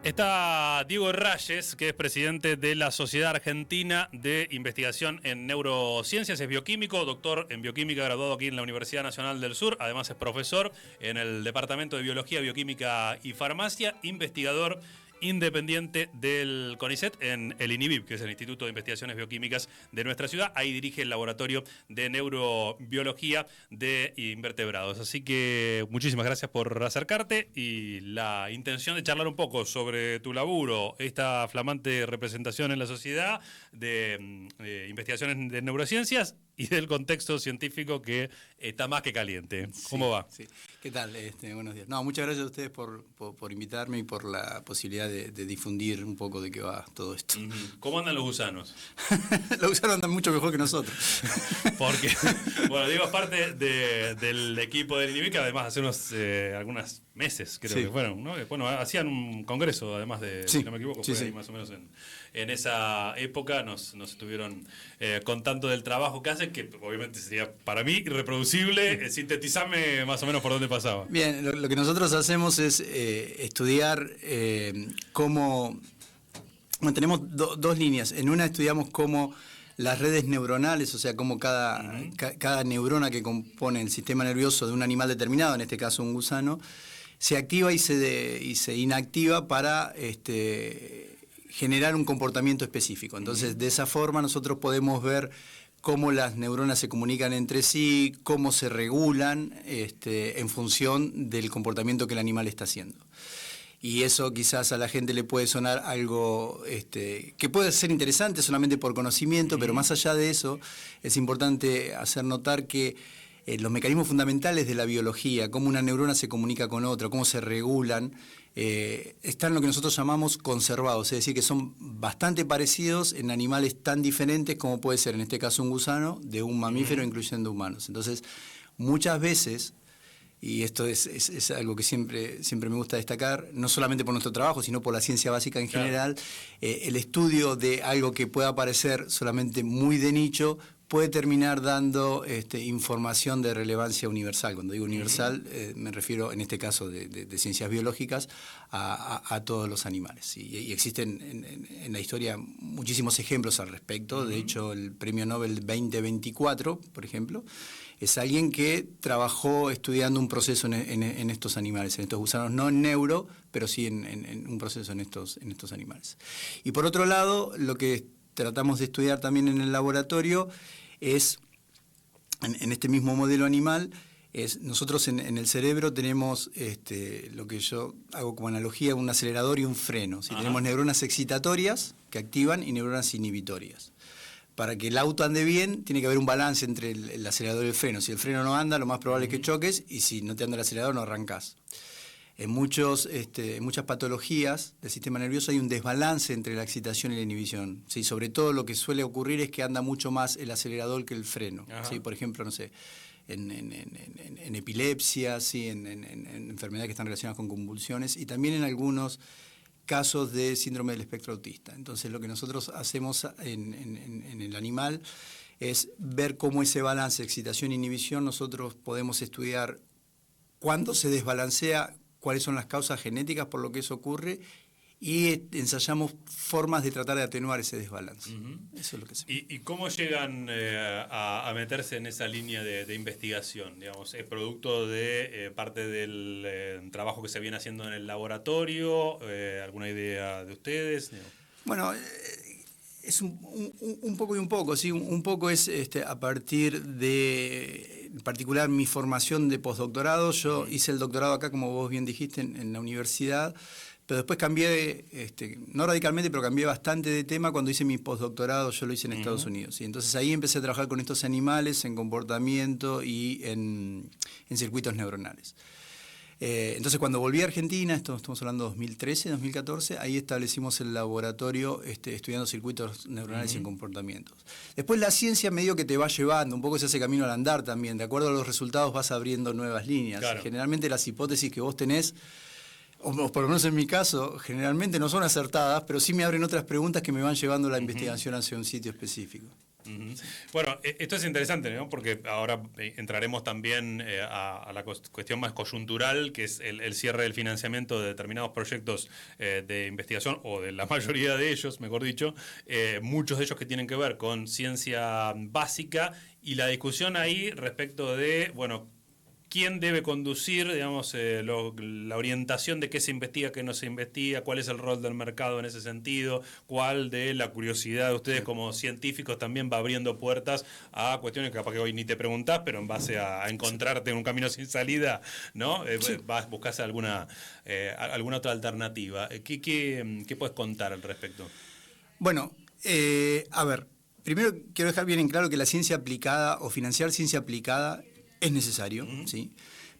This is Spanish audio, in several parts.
Está Diego Reyes, que es presidente de la Sociedad Argentina de Investigación en Neurociencias, es bioquímico, doctor en bioquímica, graduado aquí en la Universidad Nacional del Sur, además es profesor en el Departamento de Biología, Bioquímica y Farmacia, investigador independiente del CONICET en el INIBIB, que es el Instituto de Investigaciones Bioquímicas de nuestra ciudad. Ahí dirige el laboratorio de neurobiología de invertebrados. Así que muchísimas gracias por acercarte y la intención de charlar un poco sobre tu laburo, esta flamante representación en la sociedad de investigaciones de neurociencias y del contexto científico que está más que caliente. ¿Cómo va? Sí. ¿Qué tal? Buenos días. No, muchas gracias a ustedes por invitarme y por la posibilidad de difundir un poco de qué va todo esto. ¿Cómo andan los gusanos? Los gusanos andan mucho mejor que nosotros. Porque, bueno, Diego es parte del equipo del INIBIB, que además hace algunos meses, creo que fueron, ¿no? Bueno, hacían un congreso, además de, si no me equivoco, fue ahí más o menos en esa época, nos estuvieron contando del trabajo que hacen, que obviamente sería para mí irreproducible. Sintetizame más o menos por dónde pasaba. Bien, lo que nosotros hacemos es estudiar cómo... Bueno, tenemos dos líneas. En una estudiamos cómo las redes neuronales, o sea, cómo cada neurona que compone el sistema nervioso de un animal determinado, en este caso un gusano, se activa y se inactiva para generar un comportamiento específico. Entonces, de esa forma nosotros podemos ver cómo las neuronas se comunican entre sí, cómo se regulan en función del comportamiento que el animal está haciendo. Y eso quizás a la gente le puede sonar algo que puede ser interesante solamente por conocimiento, pero más allá de eso es importante hacer notar que los mecanismos fundamentales de la biología, cómo una neurona se comunica con otra, cómo se regulan, están lo que nosotros llamamos conservados, es decir, que son bastante parecidos en animales tan diferentes como puede ser en este caso un gusano de un mamífero incluyendo humanos. Entonces, muchas veces, y esto es algo que siempre me gusta destacar, no solamente por nuestro trabajo, sino por la ciencia básica en general, el estudio de algo que pueda parecer solamente muy de nicho puede terminar dando información de relevancia universal. Cuando digo universal, me refiero en este caso de ciencias biológicas a todos los animales. Y existen en la historia muchísimos ejemplos al respecto. De hecho, el Premio Nobel 2024, por ejemplo, es alguien que trabajó estudiando un proceso en estos animales, en estos gusanos, no en neuro, pero sí en un proceso en estos animales. Y por otro lado, lo que tratamos de estudiar también en el laboratorio es, en este mismo modelo animal, nosotros en el cerebro tenemos lo que yo hago como analogía, un acelerador y un freno. ¿Sí? Tenemos neuronas excitatorias que activan y neuronas inhibitorias. Para que el auto ande bien, tiene que haber un balance entre el acelerador y el freno. Si el freno no anda, lo más probable es que choques, y si no te anda el acelerador, no arrancás. En muchas patologías del sistema nervioso hay un desbalance entre la excitación y la inhibición. ¿Sí? Sobre todo lo que suele ocurrir es que anda mucho más el acelerador que el freno. ¿Sí? Por ejemplo, no sé, en epilepsia, ¿sí? en enfermedades que están relacionadas con convulsiones y también en algunos casos de síndrome del espectro autista. Entonces, lo que nosotros hacemos en el animal es ver cómo ese balance de excitación e inhibición nosotros podemos estudiar cuándo se desbalancea, cuáles son las causas genéticas por lo que eso ocurre, y ensayamos formas de tratar de atenuar ese desbalance. Eso es lo que hacemos. ¿Y cómo llegan a meterse en esa línea de investigación? Digamos, ¿es producto de parte del trabajo que se viene haciendo en el laboratorio? ¿Alguna idea de ustedes? Bueno, es un poco y un poco, ¿sí? Un poco es a partir de, en particular, mi formación de postdoctorado. Yo hice el doctorado acá, como vos bien dijiste, en la universidad, pero después cambié, no radicalmente, pero cambié bastante de tema cuando hice mi postdoctorado. Yo lo hice en Estados Unidos, ¿sí? Entonces ahí empecé a trabajar con estos animales en comportamiento y en circuitos neuronales. Entonces cuando volví a Argentina, estamos hablando de 2013, 2014, ahí establecimos el laboratorio estudiando circuitos neuronales y comportamientos. Después la ciencia medio que te va llevando, un poco se hace camino al andar también, de acuerdo a los resultados vas abriendo nuevas líneas. Claro. Generalmente las hipótesis que vos tenés, o por lo menos en mi caso, generalmente no son acertadas, pero sí me abren otras preguntas que me van llevando la investigación hacia un sitio específico. Ujú. Bueno, esto es interesante, ¿no? Porque ahora entraremos también a la cuestión más coyuntural, que es el cierre del financiamiento de determinados proyectos de investigación, o de la mayoría de ellos, mejor dicho, muchos de ellos que tienen que ver con ciencia básica, y la discusión ahí respecto de, bueno, quién debe conducir, digamos, la orientación de qué se investiga, qué no se investiga, cuál es el rol del mercado en ese sentido, cuál de la curiosidad de ustedes como científicos también va abriendo puertas a cuestiones que capaz que hoy ni te preguntás, pero en base a encontrarte en un camino sin salida, ¿no? Buscás alguna otra alternativa. ¿Qué puedes contar al respecto? Bueno, a ver, primero quiero dejar bien en claro que la ciencia aplicada o financiar ciencia aplicada es necesario, ¿sí?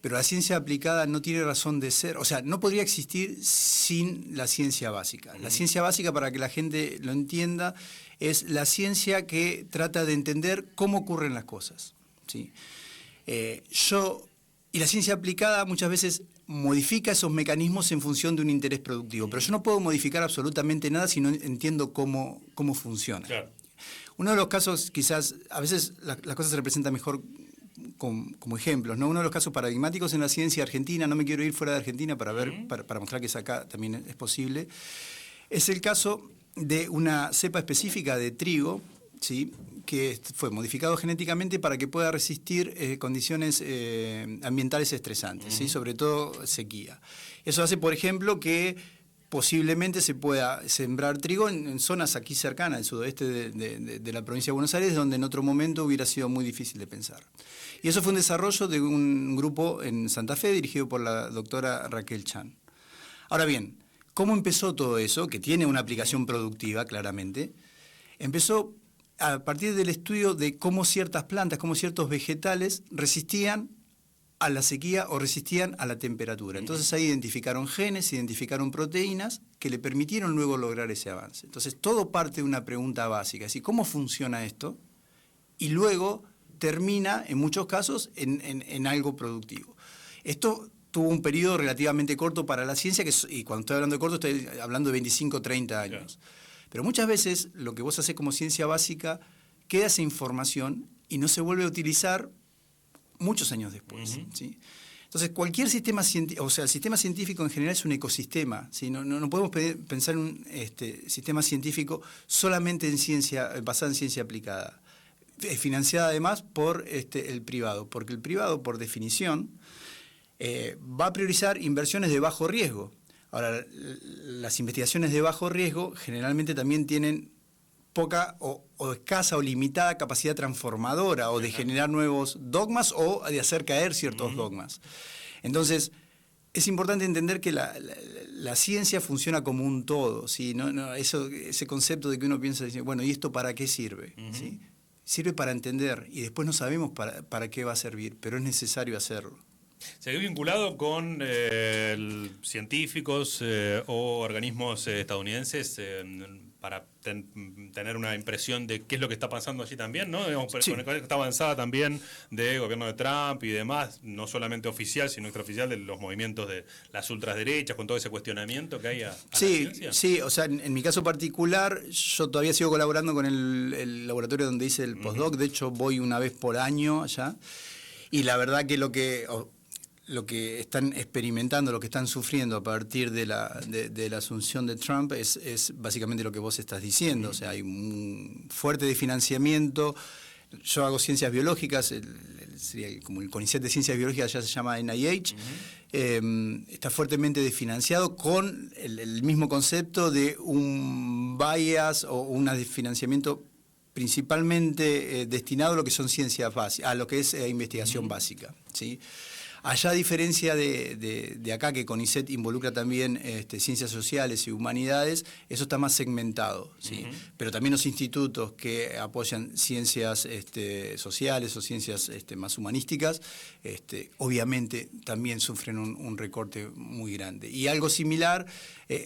Pero la ciencia aplicada no tiene razón de ser, o sea, no podría existir sin la ciencia básica. La ciencia básica, para que la gente lo entienda, es la ciencia que trata de entender cómo ocurren las cosas, ¿sí? Y la ciencia aplicada muchas veces modifica esos mecanismos en función de un interés productivo, pero yo no puedo modificar absolutamente nada si no entiendo cómo funciona. Claro. Uno de los casos, quizás, a veces las cosas se representan mejor como ejemplos, ¿no? Uno de los casos paradigmáticos en la ciencia argentina, no me quiero ir fuera de Argentina para ver, para mostrar que acá también es posible, es el caso de una cepa específica de trigo, ¿sí?, que fue modificado genéticamente para que pueda resistir condiciones ambientales estresantes, ¿sí?, sobre todo sequía. Eso hace, por ejemplo, que posiblemente se pueda sembrar trigo en zonas aquí cercanas, al sudoeste de la provincia de Buenos Aires, donde en otro momento hubiera sido muy difícil de pensar. Y eso fue un desarrollo de un grupo en Santa Fe dirigido por la doctora Raquel Chan. Ahora bien, ¿cómo empezó todo eso? Que tiene una aplicación productiva, claramente. Empezó a partir del estudio de cómo ciertas plantas, cómo ciertos vegetales resistían a la sequía o resistían a la temperatura. Entonces ahí identificaron genes, identificaron proteínas que le permitieron luego lograr ese avance. Entonces todo parte de una pregunta básica, es decir, ¿cómo funciona esto? Y luego termina, en muchos casos, en algo productivo. Esto tuvo un periodo relativamente corto para la ciencia, y cuando estoy hablando de corto estoy hablando de 25, 30 años. Pero muchas veces lo que vos hacés como ciencia básica queda esa información y no se vuelve a utilizar muchos años después, ¿sí? Entonces, cualquier sistema científico, o sea, el sistema científico en general es un ecosistema, ¿sí? No podemos pensar en un sistema científico solamente en ciencia, basado en ciencia aplicada, financiada además por el privado, porque el privado, por definición, va a priorizar inversiones de bajo riesgo. Ahora, las investigaciones de bajo riesgo generalmente también tienen poca o escasa o limitada capacidad transformadora o de generar nuevos dogmas o de hacer caer ciertos dogmas. Entonces, es importante entender que la ciencia funciona como un todo, ¿sí? Ese concepto de que uno piensa, bueno, ¿y esto para qué sirve? ¿Sí? Sirve para entender y después no sabemos para qué va a servir, pero es necesario hacerlo. ¿Se ve vinculado con científicos o organismos estadounidenses para tener una impresión de qué es lo que está pasando allí también, ¿no? Digamos, sí. Con esta avanzada también del gobierno de Trump y demás, no solamente oficial, sino extraoficial, de los movimientos de las ultraderechas, con todo ese cuestionamiento que hay a la ciencia? Sí, o sea, en mi caso particular, yo todavía sigo colaborando con el laboratorio donde hice el postdoc, de hecho voy una vez por año allá, y la verdad que lo que están experimentando, lo que están sufriendo a partir de la asunción de Trump es básicamente lo que vos estás diciendo. O sea, hay un fuerte desfinanciamiento. Yo hago ciencias biológicas, sería como el CONICET de ciencias biológicas, ya se llama NIH. Está fuertemente desfinanciado con el mismo concepto de un bias o un desfinanciamiento principalmente destinado a lo que son ciencias básicas, a lo que es investigación básica, ¿sí? Allá, a diferencia de acá, que CONICET involucra también ciencias sociales y humanidades, eso está más segmentado, ¿sí? Pero también los institutos que apoyan ciencias sociales o ciencias más humanísticas, obviamente también sufren un recorte muy grande. Y algo similar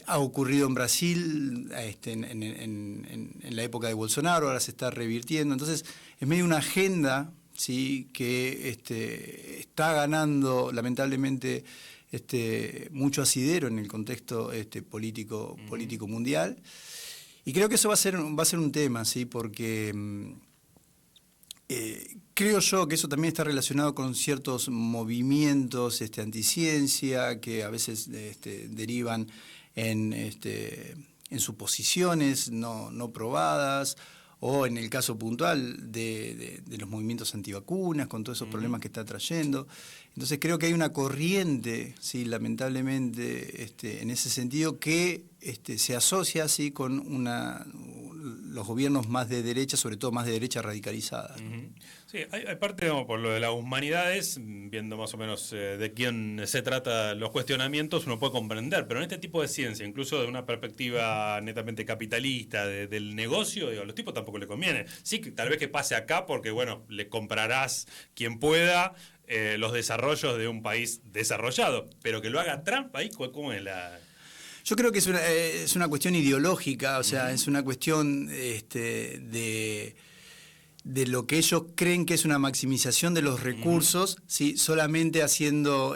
ha ocurrido en Brasil en la época de Bolsonaro, ahora se está revirtiendo. Entonces, es medio una agenda, sí, que está ganando lamentablemente mucho asidero en el contexto político mundial, y creo que eso va a ser un tema, sí, porque Creo yo que eso también está relacionado con ciertos movimientos anticiencia que a veces derivan en suposiciones no probadas, o en el caso puntual de los movimientos antivacunas, con todos esos problemas que está trayendo. Entonces creo que hay una corriente, sí, lamentablemente, en ese sentido, que se asocia así con los gobiernos más de derecha, sobre todo más de derecha radicalizada. Sí, hay parte, digamos, por lo de las humanidades, viendo más o menos de quién se trata los cuestionamientos, uno puede comprender, pero en este tipo de ciencia, incluso de una perspectiva netamente capitalista, del negocio, digo, a los tipos tampoco le conviene. Sí, tal vez que pase acá porque, bueno, le comprarás quien pueda los desarrollos de un país desarrollado, pero que lo haga Trump ahí, ¿cómo es la...? Yo creo que es una cuestión ideológica, o sea, es una cuestión de lo que ellos creen que es una maximización de los recursos, ¿sí? Solamente haciendo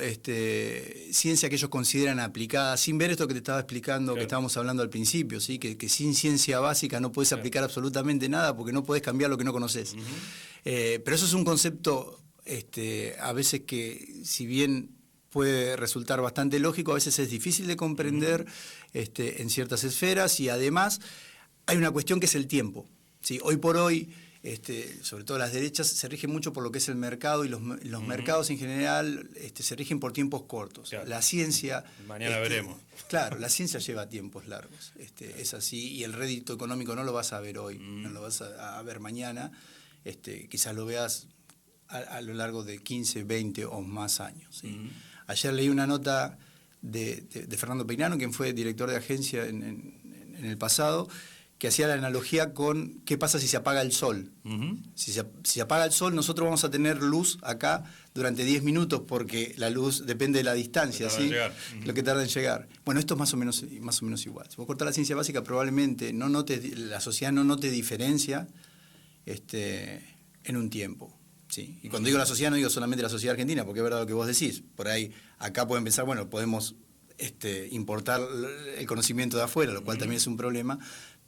ciencia que ellos consideran aplicada, sin ver esto que te estaba explicando, que estábamos hablando al principio, ¿sí? Que sin ciencia básica no puedes aplicar absolutamente nada porque no podés cambiar lo que no conoces. Pero eso es un concepto a veces que, si bien puede resultar bastante lógico, a veces es difícil de comprender en ciertas esferas, y además hay una cuestión que es el tiempo, ¿sí? Hoy por hoy, sobre todo las derechas, se rigen mucho por lo que es el mercado, y los mercados en general se rigen por tiempos cortos. Claro. La ciencia... Mañana veremos. Claro, la ciencia lleva tiempos largos, es así, y el rédito económico no lo vas a ver hoy, no lo vas a ver mañana, quizás lo veas a lo largo de 15, 20 o más años, ¿sí? Ayer leí una nota de Fernando Peinano, quien fue director de agencia en el pasado, que hacía la analogía con qué pasa si se apaga el sol. Si se apaga el sol, nosotros vamos a tener luz acá durante 10 minutos, porque la luz depende de la distancia, ¿sí? Lo que tarda en llegar. Bueno, esto es más o menos igual. Si vos cortás la ciencia básica, probablemente la sociedad no note diferencia en un tiempo. Sí. Y cuando digo la sociedad, no digo solamente la sociedad argentina, porque es verdad lo que vos decís. Por ahí, acá pueden pensar, bueno, podemos importar el conocimiento de afuera, lo cual también es un problema,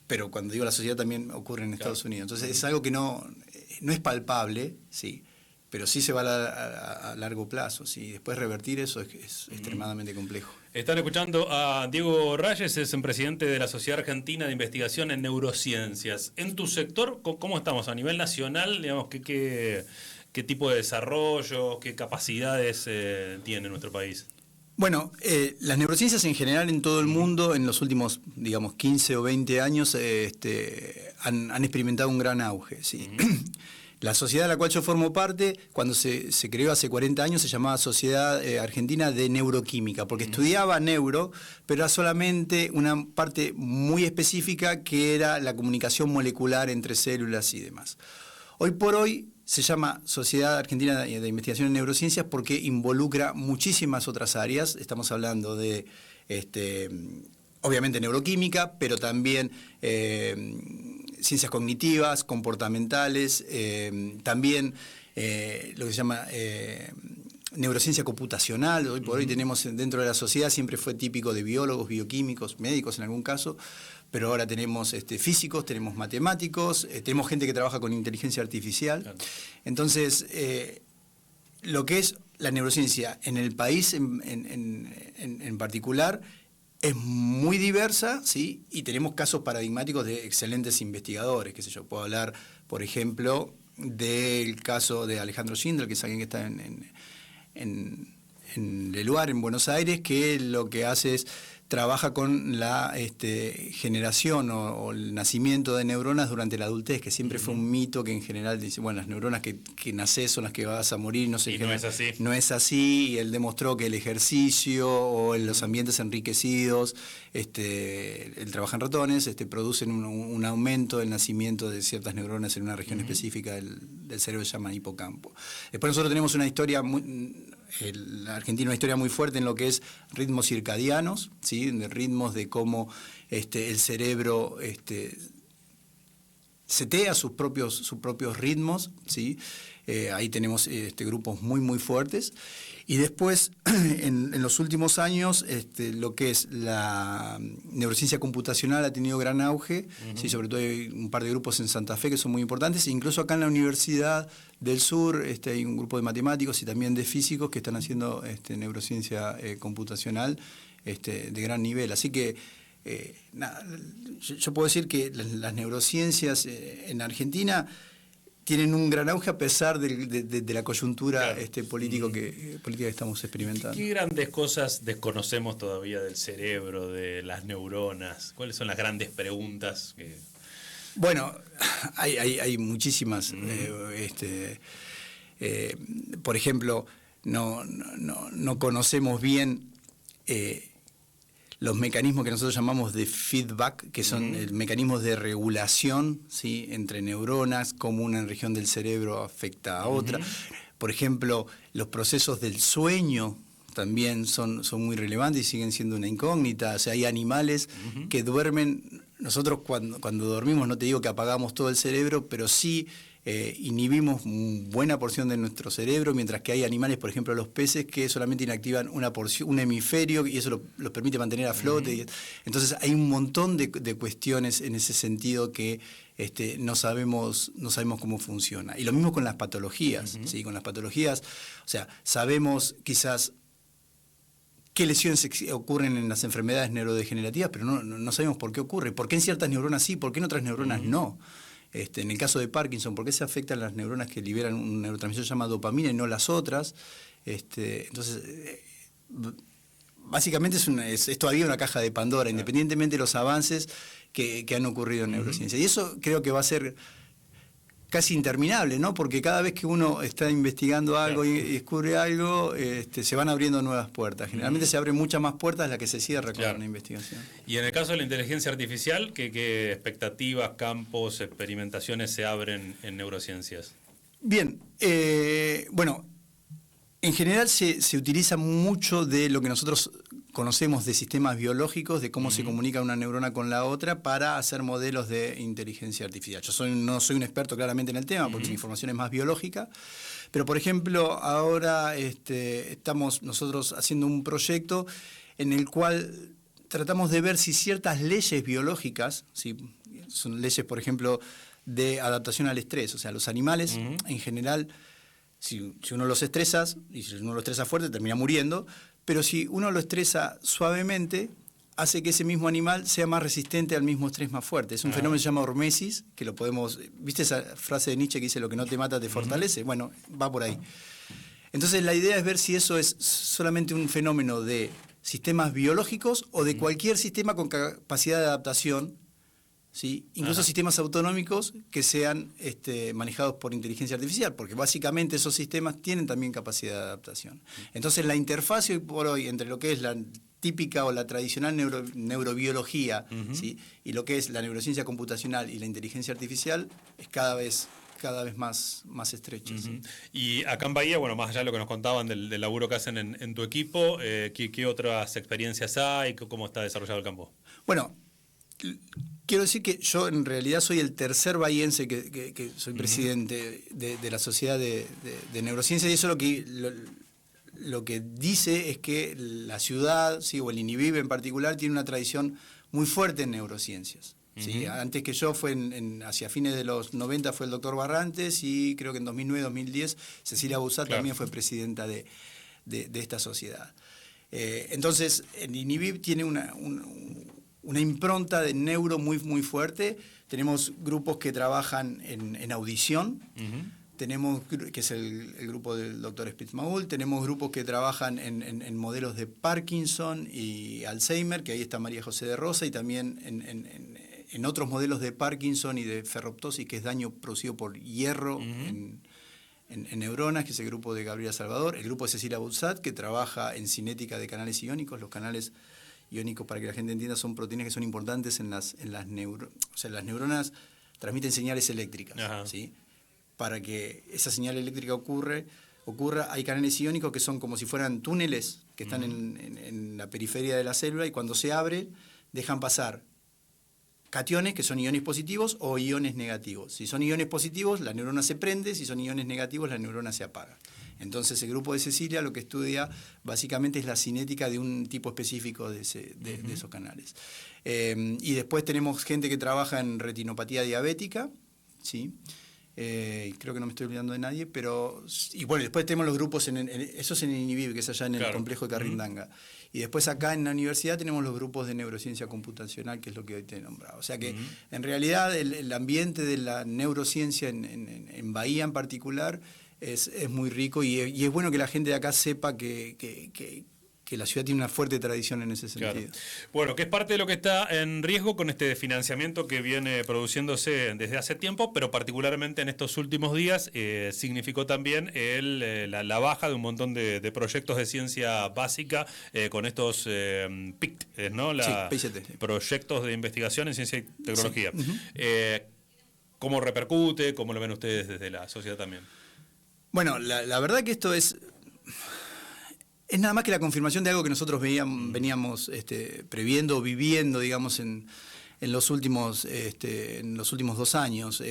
pero cuando digo la sociedad también ocurre en Estados Unidos. Entonces es algo que no es palpable, sí, pero sí se va a largo plazo, sí. Después revertir eso es extremadamente complejo. Están escuchando a Diego Reyes, es el presidente de la Sociedad Argentina de Investigación en Neurociencias. En tu sector, ¿cómo estamos a nivel nacional? Digamos, ¿qué tipo de desarrollo, qué capacidades tiene nuestro país? Bueno, las neurociencias en general en todo el mundo en los últimos, digamos, 15 o 20 años han experimentado un gran auge, ¿sí? La sociedad de la cual yo formo parte, cuando se creó hace 40 años, se llamaba Sociedad Argentina de Neuroquímica, porque estudiaba neuro, pero era solamente una parte muy específica, que era la comunicación molecular entre células y demás. Hoy por hoy se llama Sociedad Argentina de Investigación en Neurociencias porque involucra muchísimas otras áreas. Estamos hablando de, obviamente, neuroquímica, pero también ciencias cognitivas, comportamentales, también lo que se llama neurociencia computacional. Hoy por hoy tenemos dentro de la sociedad, siempre fue típico de biólogos, bioquímicos, médicos en algún caso, pero ahora tenemos físicos, tenemos matemáticos, tenemos gente que trabaja con inteligencia artificial. Claro. Entonces, lo que es la neurociencia en el país en particular es muy diversa, ¿sí? Y tenemos casos paradigmáticos de excelentes investigadores, qué sé yo. Puedo hablar, por ejemplo, del caso de Alejandro Schindler, que es alguien que está en el lugar, en Buenos Aires, que lo que hace es trabaja con la generación o el nacimiento de neuronas durante la adultez, que siempre fue un mito que en general dice, bueno, las neuronas que nacés son las que vas a morir, no sé. Y no es así. No es así, y él demostró que el ejercicio o en los ambientes enriquecidos, el trabajar en ratones, producen un aumento del nacimiento de ciertas neuronas en una región específica del cerebro que se llama hipocampo. Después nosotros tenemos una historia la Argentina una historia muy fuerte en lo que es ritmos circadianos, ¿sí? De ritmos de cómo el cerebro setea sus propios ritmos, ¿sí? Ahí tenemos grupos muy, muy fuertes. Y después, en los últimos años, lo que es la neurociencia computacional ha tenido gran auge. Sí, sobre todo hay un par de grupos en Santa Fe que son muy importantes. Incluso acá en la Universidad del Sur hay un grupo de matemáticos y también de físicos que están haciendo neurociencia computacional de gran nivel. Así que, nada, yo puedo decir que las neurociencias en Argentina tienen un gran auge a pesar de la coyuntura Claro. política que estamos experimentando. ¿Qué grandes cosas desconocemos todavía del cerebro, de las neuronas? ¿Cuáles son las grandes preguntas? Bueno, hay muchísimas. Por ejemplo, no conocemos bien los mecanismos que nosotros llamamos de feedback, que son mecanismos de regulación, ¿sí?, entre neuronas, cómo una región del cerebro afecta a otra. Por ejemplo, los procesos del sueño también son muy relevantes y siguen siendo una incógnita. O sea, hay animales que duermen. Nosotros cuando dormimos, no te digo que apagamos todo el cerebro, pero sí inhibimos buena porción de nuestro cerebro, mientras que hay animales, por ejemplo los peces, que solamente inactivan un hemisferio y eso los permite mantener a flote. Entonces hay un montón de cuestiones en ese sentido que no sabemos cómo funciona. Y lo mismo con las patologías. ¿Sí? Con las patologías, o sea, sabemos quizás qué lesiones ocurren en las enfermedades neurodegenerativas, pero no sabemos por qué ocurre. ¿Por qué en ciertas neuronas sí? ¿Por qué en otras neuronas no? En el caso de Parkinson, ¿por qué se afectan las neuronas que liberan un neurotransmisor llamado dopamina y no las otras? Entonces, básicamente es todavía una caja de Pandora, independientemente de los avances que han ocurrido en neurociencia. Y eso creo que va a ser casi interminable, ¿no? Porque cada vez que uno está investigando algo y descubre algo, se van abriendo nuevas puertas. Generalmente se abren muchas más puertas de las que se cierra con una investigación. Y en el caso de la inteligencia artificial, ¿qué expectativas, campos, experimentaciones se abren en neurociencias? Bien, bueno, en general se utiliza mucho de lo que nosotros conocemos de sistemas biológicos, de cómo se comunica una neurona con la otra para hacer modelos de inteligencia artificial. Yo no soy un experto claramente en el tema porque mi formación es más biológica, pero por ejemplo ahora estamos nosotros haciendo un proyecto en el cual tratamos de ver si ciertas leyes biológicas, ¿sí?, son leyes por ejemplo de adaptación al estrés, o sea, los animales en general, si uno los estresa, y si uno lo estresa fuerte termina muriendo, pero si uno lo estresa suavemente, hace que ese mismo animal sea más resistente al mismo estrés más fuerte. Es un fenómeno que se llama hormesis, que lo podemos... ¿Viste esa frase de Nietzsche que dice lo que no te mata te fortalece? Bueno, va por ahí. Entonces la idea es ver si eso es solamente un fenómeno de sistemas biológicos o de cualquier sistema con capacidad de adaptación, ¿sí? Incluso sistemas autonómicos que sean manejados por inteligencia artificial, porque básicamente esos sistemas tienen también capacidad de adaptación. Entonces la interfaz hoy por hoy entre lo que es la típica o la tradicional neurobiología, ¿sí?, y lo que es la neurociencia computacional y la inteligencia artificial es cada vez más estrecha. ¿Sí? Y acá en Bahía, bueno, más allá de lo que nos contaban del laburo que hacen en tu equipo, ¿qué otras experiencias hay? ¿Cómo está desarrollado el campo? Bueno, quiero decir que yo en realidad soy el tercer bahiense que soy presidente de la Sociedad de Neurociencia, y eso lo que dice es que la ciudad, ¿sí?, o el INIVIB en particular, tiene una tradición muy fuerte en neurociencias. ¿Sí? Antes que yo, hacia fines de los 90 fue el doctor Barrantes, y creo que en 2009-2010 Cecilia Boussat también fue presidenta de esta sociedad. Entonces, el INIVIB tiene una impronta de neuro muy, muy fuerte. Tenemos grupos que trabajan en audición, tenemos, que es el grupo del doctor Spitz-Maul, tenemos grupos que trabajan en modelos de Parkinson y Alzheimer, que ahí está María José de Rosa, y también en otros modelos de Parkinson y de ferroptosis, que es daño producido por hierro en neuronas, que es el grupo de Gabriela Salvador, el grupo de Cecilia Boussat, que trabaja en cinética de canales iónicos. Los canales iónicos, para que la gente entienda, son proteínas que son importantes en las neuronas. O sea, las neuronas transmiten señales eléctricas, ¿sí? Para que esa señal eléctrica ocurra, hay canales iónicos que son como si fueran túneles que están en la periferia de la célula, y cuando se abren dejan pasar cationes, que son iones positivos, o iones negativos. Si son iones positivos, la neurona se prende, si son iones negativos, la neurona se apaga. Entonces el grupo de Cecilia lo que estudia básicamente es la cinética de un tipo específico de esos canales. Y después tenemos gente que trabaja en retinopatía diabética, ¿sí? Creo que no me estoy olvidando de nadie, pero... Y bueno, después tenemos los grupos, eso es en el INIVIB, que es allá en el complejo de Carrindanga. Y después acá en la universidad tenemos los grupos de neurociencia computacional, que es lo que hoy te he nombrado. O sea que en realidad el ambiente de la neurociencia en Bahía en particular es muy rico y es bueno que la gente de acá sepa que la ciudad tiene una fuerte tradición en ese sentido. Claro. Bueno, que es parte de lo que está en riesgo con este financiamiento que viene produciéndose desde hace tiempo, pero particularmente en estos últimos días significó también la baja de un montón de proyectos de ciencia básica con estos PICT, ¿no? Sí, PICT, sí. Proyectos de investigación en ciencia y tecnología. Sí. ¿Cómo repercute? ¿Cómo lo ven ustedes desde la sociedad también? Bueno, la verdad que esto es nada más que la confirmación de algo que nosotros veníamos previendo o viviendo, digamos, en los últimos 2 años.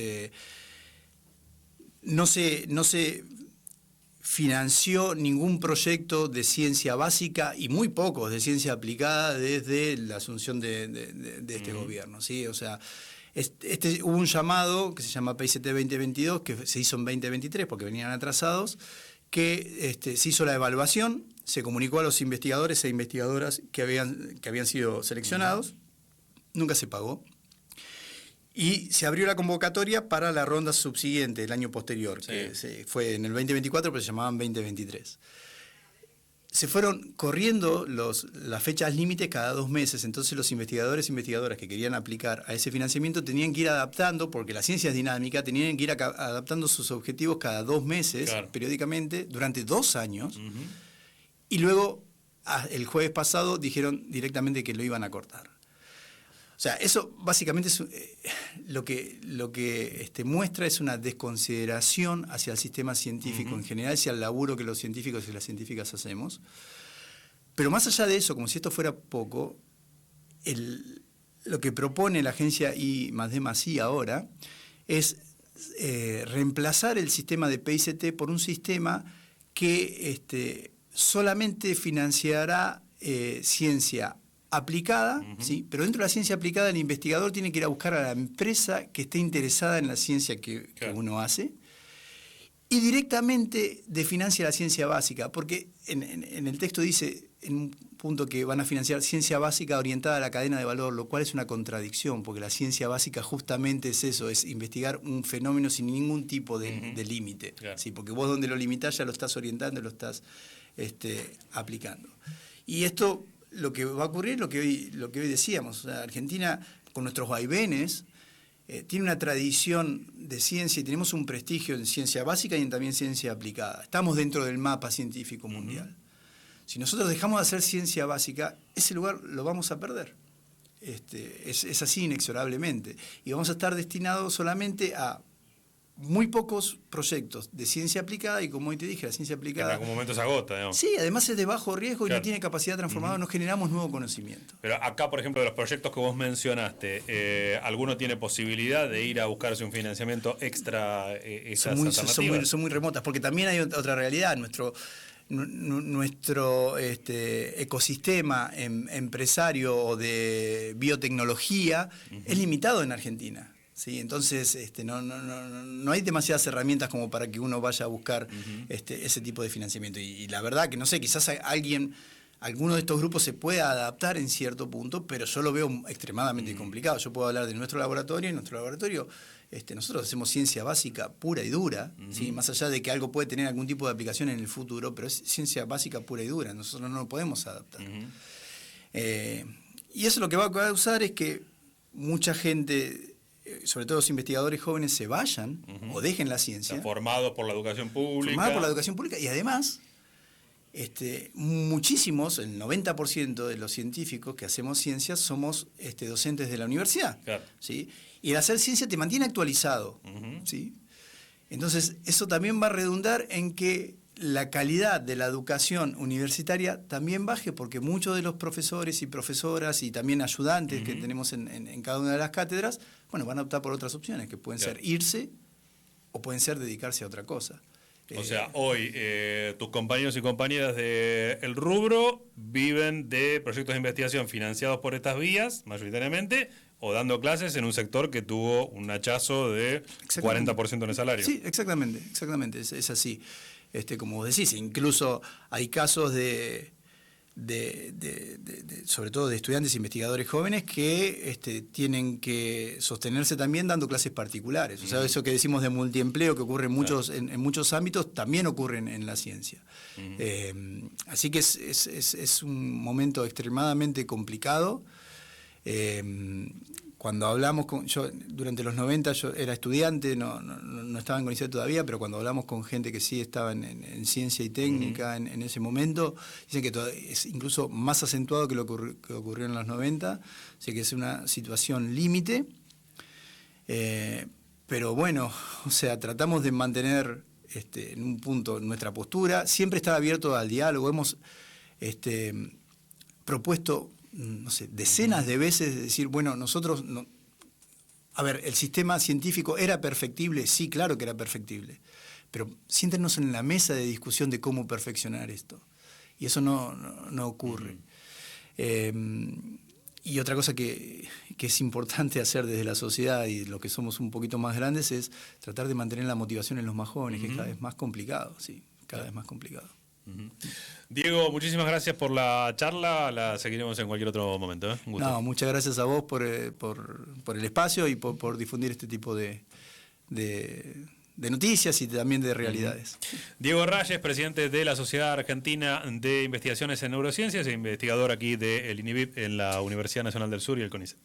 No se financió ningún proyecto de ciencia básica y muy pocos de ciencia aplicada desde la asunción de este gobierno, ¿sí? O sea, hubo un llamado que se llama PICT 2022, que se hizo en 2023 porque venían atrasados, que se hizo la evaluación, se comunicó a los investigadores e investigadoras que habían sido seleccionados, nunca se pagó, y se abrió la convocatoria para la ronda subsiguiente, el año posterior, que fue en el 2024, pero se llamaban 2023. Se fueron corriendo las fechas límites cada 2 meses, entonces los investigadores e investigadoras que querían aplicar a ese financiamiento tenían que ir adaptando, porque la ciencia es dinámica, tenían que ir adaptando sus objetivos cada 2 meses, periódicamente, durante 2 años, y luego el jueves pasado dijeron directamente que lo iban a cortar. O sea, eso básicamente es lo que muestra es una desconsideración hacia el sistema científico en general, hacia el laburo que los científicos y las científicas hacemos. Pero más allá de eso, como si esto fuera poco, lo que propone la agencia I+D+I ahora es reemplazar el sistema de PICT por un sistema que solamente financiará ciencia aplicada, ¿sí? Pero dentro de la ciencia aplicada el investigador tiene que ir a buscar a la empresa que esté interesada en la ciencia que uno hace y directamente financia la ciencia básica, porque en el texto dice en un punto que van a financiar ciencia básica orientada a la cadena de valor, lo cual es una contradicción, porque la ciencia básica justamente es eso, es investigar un fenómeno sin ningún tipo de límite, ¿sí? Porque vos donde lo limitás ya lo estás orientando, lo estás aplicando. Y esto... Lo que va a ocurrir es lo que hoy decíamos. O sea, Argentina, con nuestros vaivenes, tiene una tradición de ciencia y tenemos un prestigio en ciencia básica y también ciencia aplicada. Estamos dentro del mapa científico mundial. Si nosotros dejamos de hacer ciencia básica, ese lugar lo vamos a perder. Es así inexorablemente. Y vamos a estar destinados solamente a muy pocos proyectos de ciencia aplicada, y como hoy te dije, la ciencia aplicada... Que en algún momento se agota, digamos. Sí, además es de bajo riesgo y no tiene capacidad transformadora, no generamos nuevo conocimiento. Pero acá, por ejemplo, de los proyectos que vos mencionaste, ¿alguno tiene posibilidad de ir a buscarse un financiamiento extra? Son muy remotas, porque también hay otra realidad. Nuestro ecosistema empresario o de biotecnología es limitado en Argentina. Sí, entonces no hay demasiadas herramientas como para que uno vaya a buscar ese tipo de financiamiento. Y la verdad que no sé, quizás alguno de estos grupos se pueda adaptar en cierto punto, pero yo lo veo extremadamente complicado. Yo puedo hablar de nuestro laboratorio, y en nuestro laboratorio nosotros hacemos ciencia básica pura y dura, ¿sí? Más allá de que algo puede tener algún tipo de aplicación en el futuro, pero es ciencia básica pura y dura, nosotros no lo podemos adaptar. Y eso lo que va a causar es que mucha gente, sobre todo los investigadores jóvenes, se vayan o dejen la ciencia. Formados por la educación pública. Formados por la educación pública, y además, muchísimos, el 90% de los científicos que hacemos ciencia somos docentes de la universidad. Claro. ¿Sí? Y el hacer ciencia te mantiene actualizado. ¿Sí? Entonces, eso también va a redundar en que la calidad de la educación universitaria también baje, porque muchos de los profesores y profesoras y también ayudantes que tenemos en cada una de las cátedras, bueno, van a optar por otras opciones, que pueden ser irse o pueden ser dedicarse a otra cosa. O sea, hoy tus compañeros y compañeras del rubro viven de proyectos de investigación financiados por estas vías, mayoritariamente, o dando clases en un sector que tuvo un hachazo de 40% en el salario. Sí, exactamente, es así. Como vos decís, incluso hay casos sobre todo de estudiantes e investigadores jóvenes que tienen que sostenerse también dando clases particulares. O sea, eso que decimos de multiempleo que ocurre en muchos ámbitos, también ocurre en la ciencia. Así que es un momento extremadamente complicado. Cuando hablamos yo durante los 90 yo era estudiante, no estaba en CONICET todavía, pero cuando hablamos con gente que sí estaba en ciencia y técnica en ese momento, dicen que es incluso más acentuado que lo que ocurrió en los 90, así que es una situación límite, pero bueno, o sea, tratamos de mantener en un punto nuestra postura, siempre estar abierto al diálogo, hemos propuesto, no sé, decenas de veces de decir, bueno, nosotros, a ver, el sistema científico ¿era perfectible? Sí, claro que era perfectible, pero siéntenos en la mesa de discusión de cómo perfeccionar esto. Y eso no ocurre. Y otra cosa que es importante hacer desde la sociedad y los que somos un poquito más grandes es tratar de mantener la motivación en los más jóvenes, que es cada vez más complicado, sí, cada vez más complicado. Diego, muchísimas gracias por la charla, la seguiremos en cualquier otro momento. Un gusto. No, muchas gracias a vos por el espacio y por difundir este tipo de noticias y también de realidades. Diego Rayes, presidente de la Sociedad Argentina de Investigaciones en Neurociencias e investigador aquí del INIVIP en la Universidad Nacional del Sur y el CONICET.